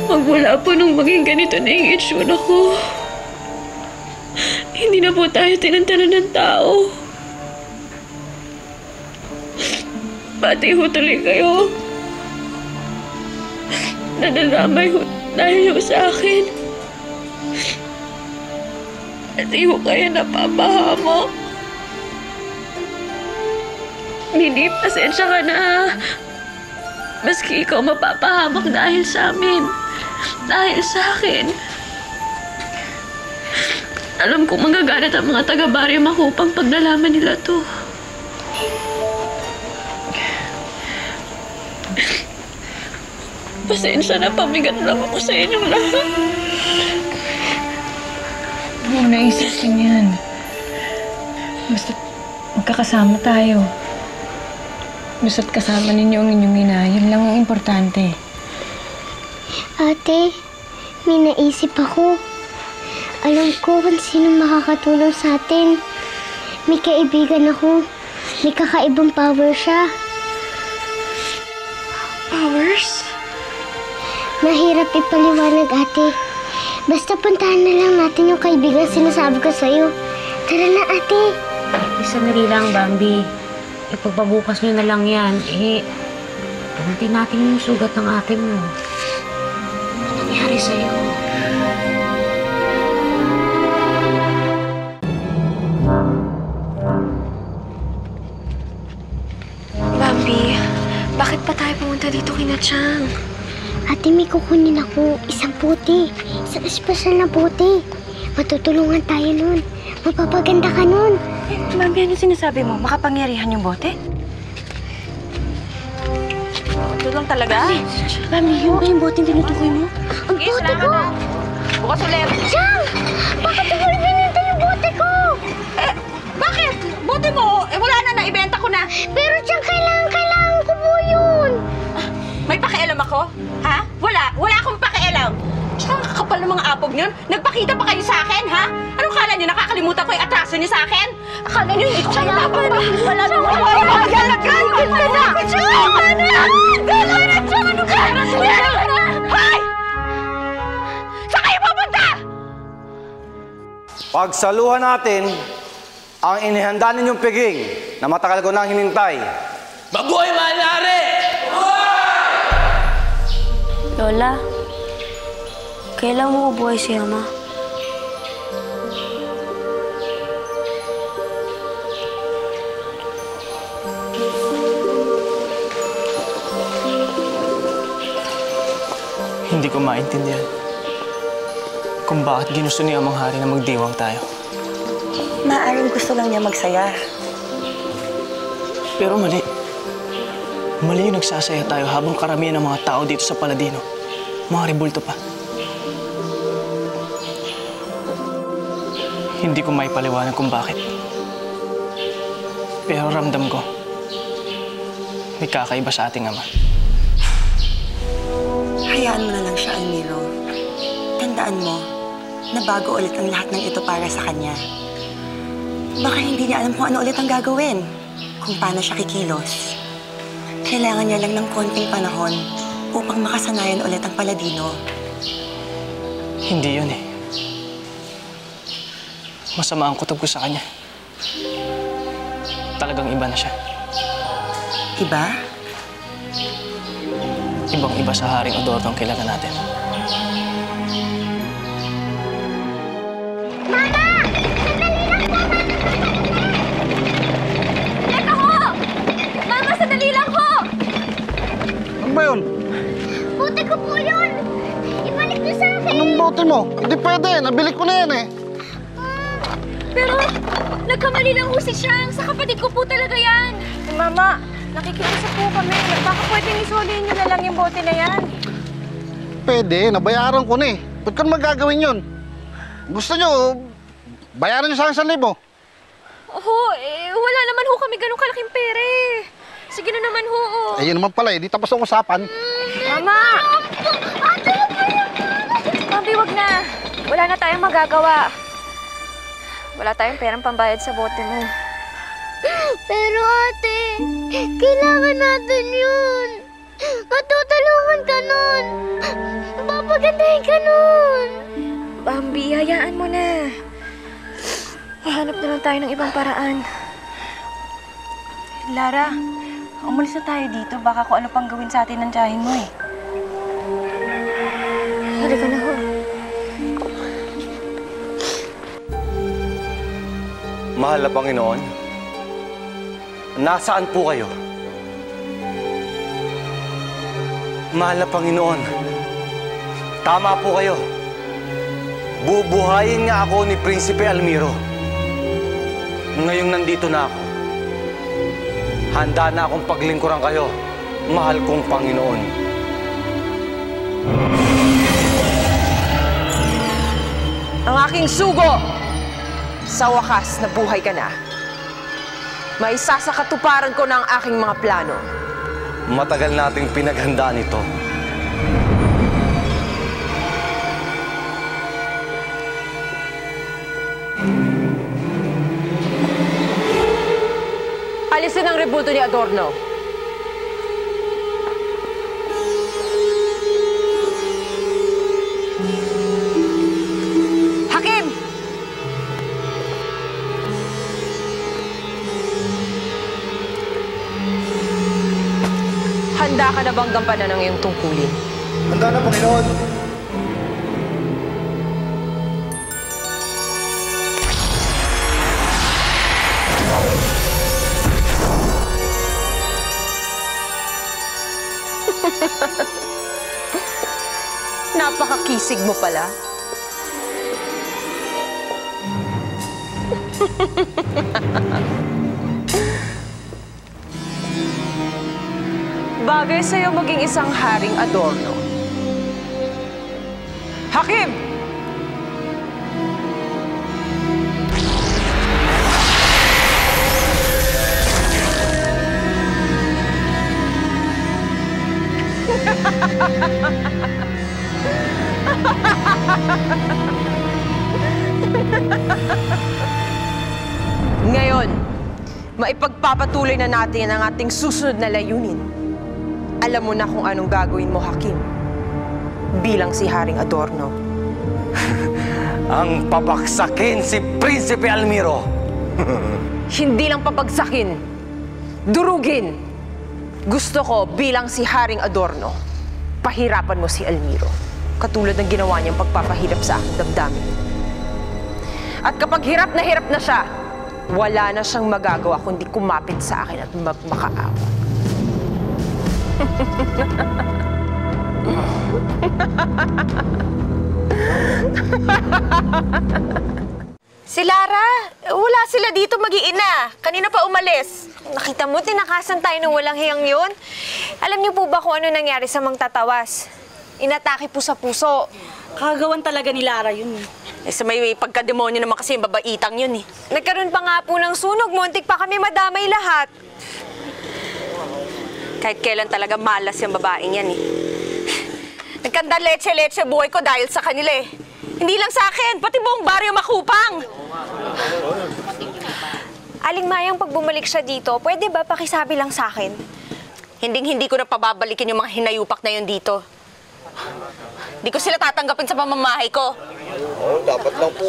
Magmula po nung maging ganito na yung itsura ko, hindi na po tayo tinantanan ng tao. Pati ho tuloy kayo. Nadadamay ho dahil ho sa akin. Pati ho kayo napapahamak. Hindi, pasensya ka na. Maski ikaw mapapahamak dahil sa amin. Dahil sa akin. Alam kong magagalit ang mga taga-baryo Makupang pag nalaman nila to. Pasensya na, pamigat lang ako sa inyong lahat. Huwag mo naisipin yan. Basta magkakasama tayo. Basta't kasama ninyo ang inyong ina, yun lang ang importante. Ate, may naisip ako. Alam ko kung sino makakatulong sa atin. May kaibigan ako. May kakaibang power siya. Powers? Mahirap ipaliwanag, ate. Basta puntahan na lang natin yung kaibigan sinasabi ko sa'yo. Tara na, ate. Sandali lang, Bambi. Ipagpabukas nyo na lang yan. Pumuntin natin yung sugat ng ate mo. Ano nangyari sa'yo? Bambi, bakit pa tayo pumunta dito kina Chang? Ate, may kukunin ako isang bote. Isang espesyal na bote. Matutulungan tayo nun. Mapapaganda ka nun. Mami, ano sinasabi mo? Makapangyarihan yung bote? Ito lang talaga? Mami, yung bote tinutukoy mo? Ang bote ko! Bukas ulit! Chang! Bakit mo binenta yung bote ko? Bakit? Bote mo? Wala na, naibenta ko na. Pero Chang, kailangan ko po yun. May pakialam ako? Ha? Wala akong pakialam. Tsaka ang kakapal ng mga apog niyon. Nagpakita pa kayo sa akin, ha? Anong kala niyo? Nakakalimutan ko yung atraso niyo sa akin? Akala niyo hindi ko kayo napapa. Wala na. Hoy! Saan kayo pupunta? Pagsaluhan natin ang inihanda ninyong piging na matagal ko nang hinintay. Mabuhay, Manare! Lola, kailan mo buhay si Ama? Hindi ko maintindihan kung bakit ginusto ni Amang Hari na magdiwang tayo. Maaaring gusto lang niya magsaya. Pero mali. Mali yung nagsasaya tayo habang karamihan ng mga tao dito sa Paladino. Mga rebulto pa. Hindi ko maipaliwanag kung bakit. Pero ramdam ko, may kakaiba sa ating ama. Hayaan mo na lang siya, Almiro. Tandaan mo, na bago ulit ang lahat ng ito para sa kanya. Baka hindi niya alam kung ano ulit ang gagawin, kung paano siya kikilos. Kailangan niya lang ng konting panahon upang makasanayan ulit ang Paladino. Hindi yun eh. Masama ang kutob ko sa kanya. Talagang iba na siya. Iba? Ibang-iba sa Haring Odordo ang kilala natin. Ano ba yun? Bote ko po yun. Ibalik niyo sa akin. Anong bote mo? Hindi pwede. Nabili ko na yan eh. Pero, nagkamali lang ho si Chang. Sa kapatid ko po talaga yan. Mama, nakikiusap po kami. Baka pwedeng isolihin niyo na lang yung bote na yan. Pwede. Nabayaran ko na eh. Ba't ko naman gagawin yun? Gusto nyo, bayaran nyo sa akin 1,000. Wala naman ho kami ganun kalaking pere. Sige na naman ho. Ayun naman pala eh. Di tapos ang usapan. Mama! Mami, wag na. Wala na tayong magagawa. Wala tayong perang pambayad sa bote mo. Pero ate, kailangan natin yun. Matutulungan ka nun. tayo ganun? Bambi, hayaan mo na. Hahanap na lang tayo ng ibang paraan. Lara, umalis na tayo dito. Baka kung ano pang gawin sa atin ng tiyahin mo eh. Halika na ho. Mahal na Panginoon, nasaan po kayo? Mahal na Panginoon, tama po kayo. Bubuhayin nga ako ni Prinsipe Almiro. Ngayong nandito na ako, handa na akong paglingkuran kayo, mahal kong Panginoon. Ang aking sugo! Sa wakas, nabuhay ka na. May isa sa katuparan ko ng aking mga plano. Matagal nating pinaghandaan ito. Alisin ang rebulto ni Adorno. Hakim! Handa ka na bang gampanan ng iyong tungkulin? Handa na, Panginoon. Napakakisig mo pala. Bagay sa'yo maging isang haring Adorno. Hakim! Ngayon, maipagpapatuloy na natin ang ating susunod na layunin. Alam mo na kung anong gagawin mo, Hakim, bilang si Haring Adorno. Ang pabagsakin si Prinsipe Almiro. Hindi lang papagsakin, durugin. Gusto ko bilang si Haring Adorno, pahirapan mo si Almiro, katulad ng ginawa niyang pagpapahirap sa aking damdamin. At kapag hirap na siya, wala na siyang magagawa kundi kumapit sa akin at magmakaawa. Si Lara, wala sila dito mag-iina. Kanina pa umalis. Nakita mo, tinakasan tayo ng walang hiyang yun. Alam niyo po ba kung ano nangyari sa Mang Tatawas? Inatake po sa puso. Kagawan talaga ni Lara yun eh. Sa may pagkademonyo naman kasi yung babaitang yun eh. Nagkaroon pa nga po ng sunog. Muntik pa kami madamay lahat. Kahit kailan talaga malas yung babaeng yan eh. Nagkanda leche-leche buhay ko dahil sa kanila eh. Hindi lang sa akin, pati buong baryo makupang. Aling Mayang, pag bumalik siya dito, pwede ba pakisabi lang sa akin? Hindi ko na pababalikin yung mga hinayupak na yun dito. Hindi ko sila tatanggapin sa pamamahay ko. Dapat lang po.